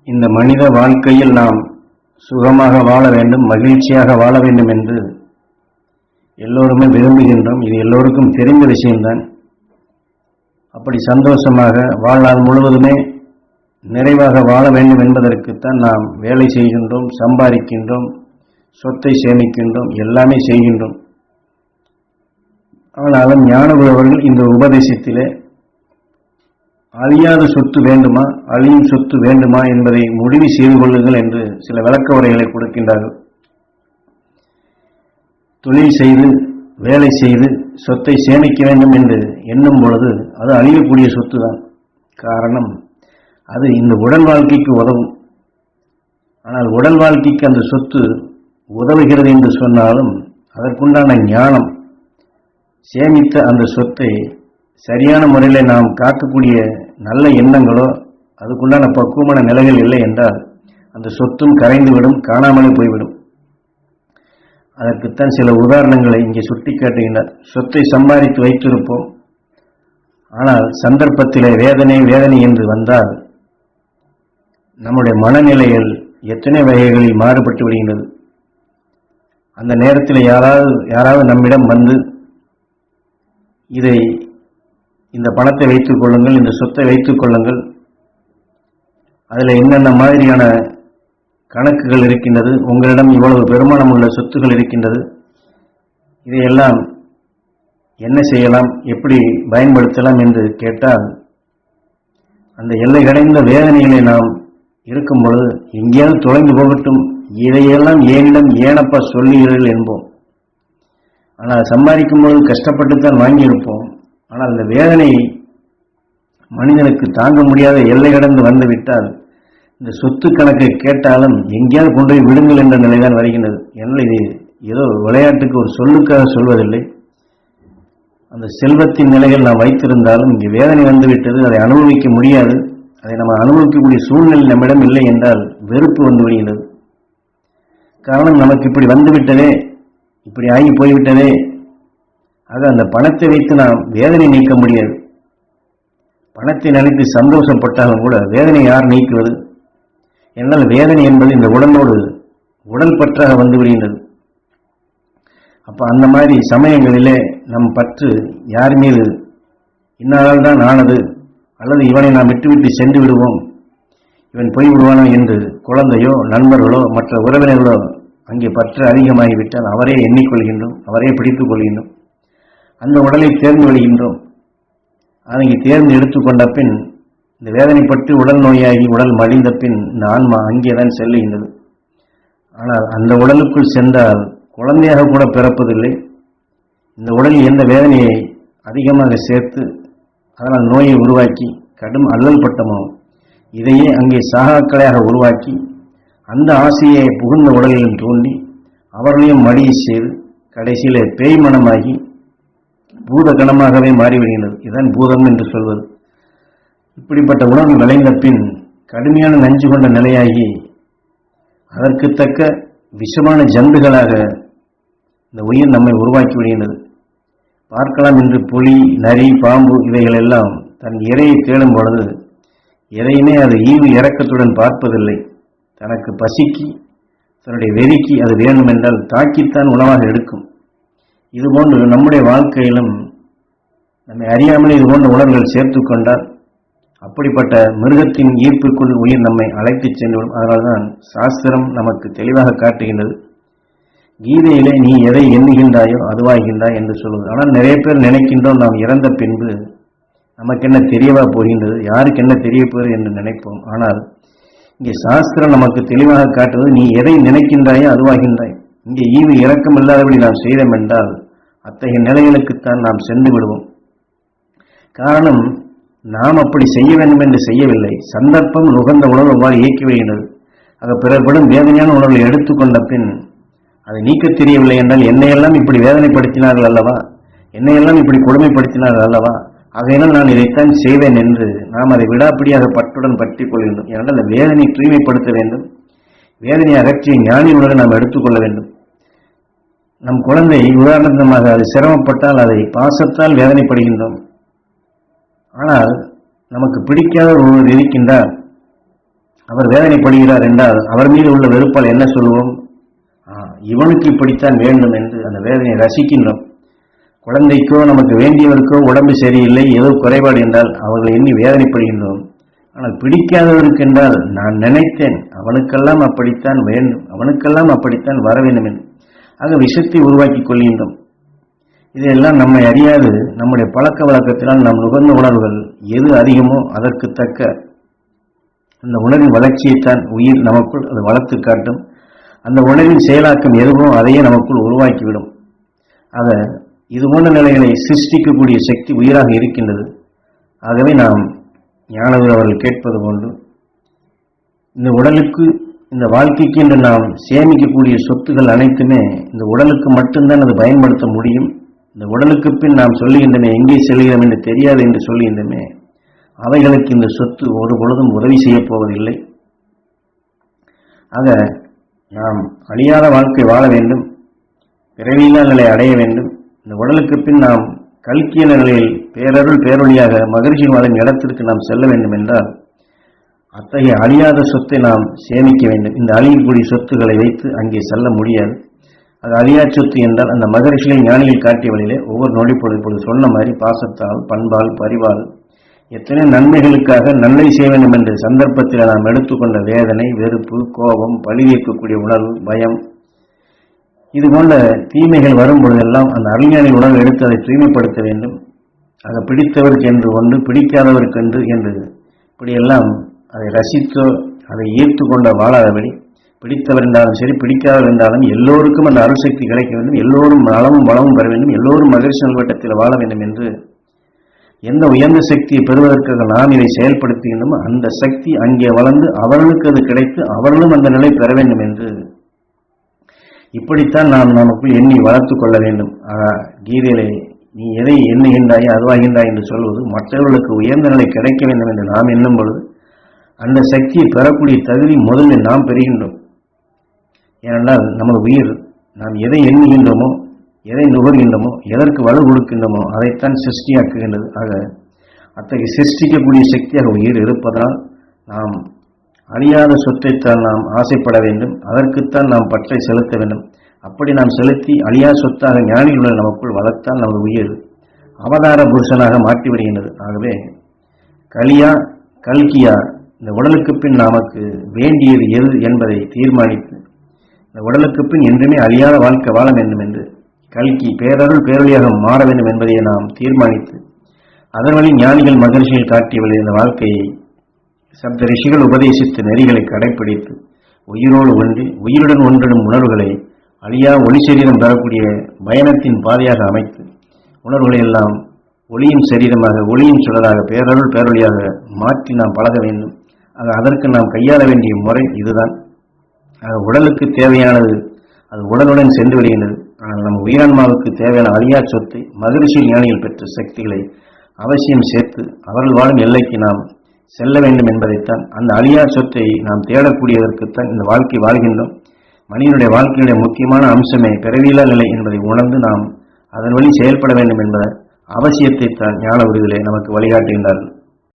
இந்த மனித வாழ்க்கையில் நாம் சுகமாக வாழ வேண்டும், மகிழ்ச்சியாக வாழ வேண்டும் என்று எல்லோருமே விரும்புகின்றோம். இது எல்லோருக்கும் தெரிந்த விஷயம்தான். அப்படி சந்தோஷமாக வாழ்நாள் முழுவதுமே நிறைவாக வாழ வேண்டும் என்பதற்குத்தான் நாம் வேலை செய்கின்றோம், சம்பாதிக்கின்றோம், சொத்தை சேமிக்கின்றோம், எல்லாமே செய்கின்றோம். ஆனாலும் ஞானகுருவர்கள் இந்த உபதேசத்திலே அழியாத சொத்து வேண்டுமா, அழியும் சொத்து வேண்டுமா என்பதை முடிவு செய்து கொள்ளுங்கள் என்று சில விளக்க உரைகளை கொடுக்கின்றார்கள். தொழில் செய்து வேலை செய்து சொத்தை சேமிக்க வேண்டும் என்று எண்ணும் பொழுது அது அழியக்கூடிய சொத்து தான். காரணம், அது இந்த உடல் வாழ்க்கைக்கு உதவும். ஆனால் உடல் வாழ்க்கைக்கு அந்த சொத்து உதவுகிறது என்று சொன்னாலும் அதற்குண்டான ஞானம், சேமித்த அந்த சொத்தை சரியான முறையில் நாம் காக்கக்கூடிய நல்ல எண்ணங்களோ அதுக்குண்டான பக்குவமான நிலைகள் இல்லை என்றால் அந்த சொத்தும் கரைந்துவிடும், காணாமலே போய்விடும். அதற்குத்தான் சில உதாரணங்களை இங்கே சுட்டி காட்டுகின்றார். சொத்தை சம்பாதித்து வைத்திருப்போம், ஆனால் சந்தர்ப்பத்திலே வேதனை என்று வந்தால் நம்முடைய மனநிலைகள் எத்தனை வகைகளில் மாறுபட்டு விடுகின்றது. அந்த நேரத்தில் யாராவது நம்மிடம் வந்து இந்த பணத்தை வைத்துக் கொள்ளுங்கள், இந்த சொத்தை வைத்துக் கொள்ளுங்கள், அதில் என்னென்ன மாதிரியான கணக்குகள் இருக்கின்றது, உங்களிடம் இவ்வளவு பெருமானம் உள்ள சொத்துகள் இருக்கின்றது, இதையெல்லாம் என்ன செய்யலாம், எப்படி பயன்படுத்தலாம் என்று கேட்டால் அந்த எல்லை கடைந்த வேதனைகளை நாம் இருக்கும் பொழுது எங்கேயாவது தொலைந்து போகட்டும், இதையெல்லாம் ஏனிடம் ஏனப்பா சொல்லுகிறீர்கள் என்போம். ஆனால் சம்பாதிக்கும் போது கஷ்டப்பட்டுத்தான் வாங்கியிருப்போம். ஆனால் அந்த வேதனை மனிதனுக்கு தாங்க முடியாத எல்லை கடந்து வந்துவிட்டால் இந்த சொத்து கணக்கை கேட்டாலும் எங்கேயாவது கொண்டு போய் விடுங்கள் என்ற நிலைதான் வருகின்றது. எனவே இது ஏதோ விளையாட்டுக்கு ஒரு சொல்லுக்காக சொல்வதில்லை. அந்த செல்வத்தின் நிலைகள் நாம் வைத்திருந்தாலும் இங்கே வேதனை வந்துவிட்டது, அதை அனுபவிக்க முடியாது. அதை நம்ம அனுபவிக்கக்கூடிய சூழ்நிலை நம்மிடம் இல்லை என்றால் வெறுப்பு வந்து விடுகின்றது. காரணம், நமக்கு இப்படி வந்துவிட்டதே, இப்படி ஆகி போய்விட்டதே. ஆக அந்த பணத்தை வைத்து நாம் வேதனை நீக்க முடியாது. பணத்தை நினைத்து சந்தோஷப்பட்டாலும் கூட வேதனை யார் நீக்குவது? என்னால் வேதனை என்பது இந்த உடலோடு உடல் பற்றாக வந்து விடுகின்றது. அப்போ அந்த மாதிரி சமயங்களிலே நம் பற்று யார் மீது இன்னால்தான் தான் ஆனது, அல்லது இவனை நாம் விட்டுவிட்டு சென்று விடுவோம், இவன் போய் விடுவானோ என்று குழந்தையோ நண்பர்களோ மற்ற உறவினர்களோ அங்கே பற்று அதிகமாகிவிட்டால் அவரே எண்ணிக்கொள்கின்றோம், அவரே பிடித்துக் கொள்கின்றோம். அந்த உடலை தேர்ந்து விடுகின்றோம். அதை தேர்ந்து எடுத்துக்கொண்ட பின் இந்த வேதனைப்பட்டு உடல் நோயாகி உடல் மடிந்த பின் இந்த ஆன்மா அங்கேதான் செல்லுகின்றது. ஆனால் அந்த உடலுக்குள் சென்றால் குழந்தையாக கூட பிறப்பதில்லை. இந்த உடலில் எந்த வேதனையை அதிகமாக சேர்த்து அதனால் நோயை உருவாக்கி கடும் அல்லல் பட்டமோ இதையே அங்கே சாகாக்களையாக உருவாக்கி அந்த ஆசையை புகுந்த உடலிலும் தூண்டி அவர்களையும் மடியை செய்து கடைசியிலே பேய் மனமாகி பூத கணமாகவே மாறிவிடுகிறது. இதுதான் பூதம் என்று சொல்வது. இப்படிப்பட்ட உணர்வு விளைந்த பின் கடுமையான நஞ்சு கொண்ட நிலையாகி அதற்கு தக்க விஷமான ஜந்துகளாக இந்த உயிர் நம்மை உருவாக்கி விடுகின்றது. பார்க்கலாம், என்று புலி, நரி, பாம்பு இவைகள் எல்லாம் தன் இரையை தேடும் பொழுது எதையுமே அது ஈவு இறக்கத்துடன் பார்ப்பதில்லை. தனக்கு பசிக்கு, தன்னுடைய வெறிக்கு அது வேண்டும் என்றால் தாக்கித்தான் உணவாக எடுக்கும். இதுபோன்று நம்முடைய வாழ்க்கையிலும் நம்மை அறியாமலே இதுபோன்ற உணர்வுகள் சேர்த்து கொண்டால் அப்படிப்பட்ட மிருகத்தின் ஈர்ப்பிற்குள் உயிர் நம்மை அழைத்து சென்றுவிடும். அதனால்தான் சாஸ்திரம் நமக்கு தெளிவாக காட்டுகின்றது. கீதையிலே நீ எதை எண்ணுகின்றாயோ அதுவாகின்றாய் என்று சொல்வது. ஆனால் நிறைய பேர் நினைக்கின்றோம், நாம் இறந்த பின்பு நமக்கு என்ன தெரியவா போகின்றது, யாருக்கு என்ன தெரிய போகிறது என்று நினைப்போம். ஆனால் இங்கே சாஸ்திரம் நமக்கு தெளிவாக காட்டுவது, நீ எதை நினைக்கின்றாயோ அதுவாகின்றாய். இங்கே ஈவு இறக்கம் இல்லாதபடி நாம் செய்தோம் என்றால் அத்தகைய நிலைகளுக்குத்தான் நாம் சென்று விடுவோம். காரணம், நாம் அப்படி செய்ய வேண்டும் என்று செய்யவில்லை. சந்தர்ப்பம் நுகர்ந்த உணர்வு அவ்வாறு இயக்கி வருகின்றது. ஆக பிறர்படும் வேதனையான உணர்வை எடுத்துக்கொண்ட பின் அதை நீக்க தெரியவில்லை என்றால் என்னையெல்லாம் இப்படி வேதனைப்படுத்தினார்கள் அல்லவா, என்னையெல்லாம் இப்படி கொடுமைப்படுத்தினார்கள் அல்லவா, ஆகையினால் நான் இதைத்தான் செய்வேன் என்று நாம் அதை விடாப்பிடியாக பற்றுடன் பற்றிக் கொள்கின்றோம். ஏனென்றால் அந்த வேதனை தூய்மைப்படுத்த வேண்டும். வேதனையை அகற்றிய ஞானியுடன் நாம் எடுத்துக்கொள்ள வேண்டும். நம் குழந்தை உதாரணமாக அது சிரமப்பட்டால் அதை பாசத்தால் வேதனைப்படுகின்றோம். ஆனால் நமக்கு பிடிக்காத ஒருவர் இருக்கின்றார், அவர் வேதனைப்படுகிறார் என்றால் அவர் மீது உள்ள வெறுப்பால் என்ன சொல்லுவோம்? இவனுக்கு இப்படித்தான் வேண்டும் என்று அந்த வேதனையை ரசிக்கின்றோம். குழந்தைக்கோ நமக்கு வேண்டியவருக்கோ உடம்பு சரியில்லை, ஏதோ குறைபாடு என்றால் அவர்களை எண்ணி வேதனைப்படுகின்றோம். ஆனால் பிடிக்காதவருக்கு என்றால் நான் நினைத்தேன் அவனுக்கெல்லாம் அப்படித்தான் வேண்டும், அவனுக்கெல்லாம் அப்படித்தான் வர வேண்டும் என்று ஆக விஷத்தை உருவாக்கி கொள்கின்றோம். இதையெல்லாம் நம்மை அறியாது நம்முடைய பழக்க வழக்கத்தினால் நாம் நுகர்ந்த உணர்வுகள் எது அதிகமோ அதற்கு தக்க அந்த உணர்வின் வளர்ச்சியைத்தான் உயிர் நமக்குள் அது வளர்த்து காட்டும். அந்த உணர்வின் செயலாக்கம் எதுவோ அதையே நமக்குள் உருவாக்கிவிடும். ஆக இது போன்ற நிலைகளை சிருஷ்டிக்கக்கூடிய சக்தி உயிராக இருக்கின்றது. ஆகவே நாம் ஞானகுரு அவர்கள் கேட்பது போன்று இந்த உடலுக்கு இந்த வாழ்க்கைக்கு என்று நாம் சேமிக்கக்கூடிய சொத்துகள் அனைத்துமே இந்த உடலுக்கு மட்டும்தான் அது பயன்படுத்த முடியும். இந்த உடலுக்கு பின் நாம் சொல்லுகின்றமே எங்கே செல்கிறோம் என்று தெரியாது என்று சொல்லுகின்றமே அவைகளுக்கு இந்த சொத்து ஒரு பொழுதும் உதவி செய்யப் போவதில்லை. ஆக நாம் அழியாத வாழ்க்கை வாழ வேண்டும், பிறவியில்லா நிலை அடைய வேண்டும். இந்த உடலுக்கு பின் நாம் கல்கிய நிலையில் பேரருள் பேரொழியாக மகிழ்ச்சியின் வாழும் இடத்திற்கு நாம் செல்ல வேண்டும் என்றால் அத்தகைய அழியாத சொத்தை நாம் சேமிக்க வேண்டும். இந்த அழியக்கூடிய சொத்துக்களை வைத்து அங்கே செல்ல முடியாது. அது அழியா சொத்து என்றால் அந்த மகரிஷிகள் ஞானிகள் காட்டிய வழியிலே ஒவ்வொரு நொடி பொழுது சொன்ன மாதிரி பாசத்தால் பண்பால் பரிவால் எத்தனை நன்மைகளுக்காக நன்மை செய்ய வேண்டும் என்ற சந்தர்ப்பத்தில் நாம் எடுத்துக்கொண்ட வேதனை, வெறுப்பு, கோபம், பழி வைக்கக்கூடிய உணர்வு, பயம், இது போன்ற தீமைகள் வரும் பொழுதெல்லாம் அந்த அறிஞானி உணர்வு எடுத்து அதை தூய்மைப்படுத்த வேண்டும். அதை பிடித்தவருக்கு என்று ஒன்று, பிடிக்காதவருக்கு என்று இப்படியெல்லாம் அதை ரசித்தோ அதை ஈர்த்து கொண்ட வாழாதபடி பிடித்தவர் என்றாலும் சரி பிடிக்காதவர் என்றாலும் எல்லோருக்கும் அந்த அருள்சக்தி கிடைக்க வேண்டும், எல்லோரும் நலமும் வளமும் பெற வேண்டும், எல்லோரும் மகிழ்ச்சி நல்வட்டத்தில் வாழ வேண்டும் என்று எந்த உயர்ந்த சக்தியை பெறுவதற்காக நாம் இதை செயல்படுத்துகின்றோமோ அந்த சக்தி அங்கே வளர்ந்து அவர்களுக்கு அது கிடைத்து அவர்களும் அந்த நிலை பெற வேண்டும் என்று இப்படித்தான் நாம் நமக்குள் எண்ணி வளர்த்து கொள்ள வேண்டும். கீதையிலே நீ எதை எண்ணுகின்றாயோ அதுவாகின்றாய் என்று சொல்வது மற்றவர்களுக்கு உயர்ந்த நிலை கிடைக்க வேண்டும் என்று நாம் எண்ணும் பொழுது அந்த சக்தியை பெறக்கூடிய தகுதி முதலில் நாம் பெறுகின்றோம். ஏனென்றால் நமது உயிர் நாம் எதை எண்ணுகின்றோமோ, எதை நுகர்கின்றோமோ, எதற்கு வலு கொடுக்கின்றோமோ அதைத்தான் சிருஷ்டியாக்குகின்றது. ஆக அத்தகைய சிருஷ்டிக்கக்கூடிய சக்தியாக உயிர் இருப்பதால் நாம் அழியாத சொத்தைத்தான் நாம் ஆசைப்பட வேண்டும், அதற்குத்தான் நாம் பற்றை செலுத்த வேண்டும். அப்படி நாம் செலுத்தி அழியா சொத்தாக ஞானிகளுடன் நமக்குள் வளர்த்தால் நமது உயிர் அவதார புருஷனாக மாற்றிவிடுகின்றது. ஆகவே கலியா கல்கியா இந்த உடலுக்கு பின் நமக்கு வேண்டியது எது என்பதை தீர்மானித்து இந்த உடலுக்கு பின் என்றுமே அழியாத வாழ்க்கை வாழ வேண்டும் என்று கல்கி பேரருள் பேரொழியாக மாற வேண்டும் என்பதை நாம் தீர்மானித்து அதன் வழி ஞானிகள் மகர்ஷிகள் காட்டியவழி இந்த வாழ்க்கையை சப்த ரிஷிகள் உபதேசித்த நெறிகளை கடைப்பிடித்து உயிரோடு ஒன்றி உயிருடன் ஒன்றிடும் உணர்வுகளை அழியா ஒளி சரீரம் பெறக்கூடிய பயணத்தின் பாதையாக அமைத்து உணர்வுகளை எல்லாம் ஒளியின் சரீரமாக ஒளியின் சுடராக பேரருள் பேரொழியாக மாற்றி நாம் பழக வேண்டும். அதற்கு நாம் கையாள வேண்டிய முறை இதுதான். உடலுக்கு தேவையானது அது உடலுடன் சென்று விடுகின்றது. ஆனால் நம் உயிரான்மாவுக்கு தேவையான அழியா சொத்தை மகிழ்ச்சி ஞானிகள் பெற்ற சக்திகளை அவசியம் சேர்த்து அவர்கள் வாழும் எல்லைக்கு நாம் செல்ல வேண்டும் என்பதைத்தான் அந்த அழியா சொத்தை நாம் தேடக்கூடியதற்குத்தான் இந்த வாழ்க்கை வாழ்கின்றோம். மனிதனுடைய வாழ்க்கையுடைய முக்கியமான அம்சமே பிறவியில்லா நிலை என்பதை உணர்ந்து நாம் அதன் வழி செயல்பட வேண்டும் என்பத அவசியத்தை தான் ஞான உறுதிகளை நமக்கு வழிகாட்டுகின்றார்கள்.